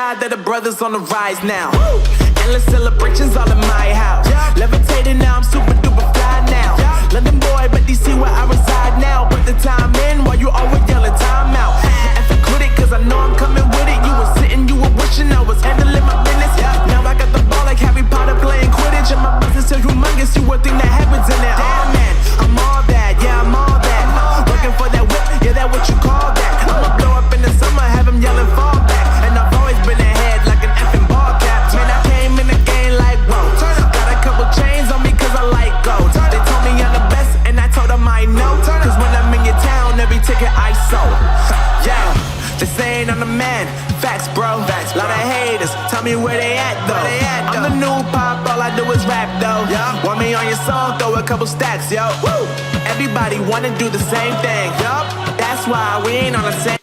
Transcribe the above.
God that the brothers on the rise now. Endless celebrations all in my house. Levitating now, I'm super duper fly now. London boy, but DC where I reside now. Put the time in while you always yelling time out. And for quit it, cause I know I'm coming with it. You were sitting, you were wishing I was handling my business. Now I got the ball like Harry Potter playing Quidditch. And my business is humongous, you would think that happens in there. Damn man, I'm all that, yeah I'm all that. Working for that whip, yeah that what you call that. I'ma blow up in the summer, have him yelling fall back. And I've always been ahead like an effing ball cap. Man, I came in the game like whoa. Got a couple chains on me cause I like gold. They told me I'm the best and I told them I know. Cause when I'm in your town, every ticket I sold. Yeah, they saying I'm the man. Facts bro, lot of haters, tell me where they at though. I'm the new pop, all I do is rap though. Want me on your song, throw a couple stacks, yo. Everybody wanna do the same thing, yup. That's why we ain't on the same.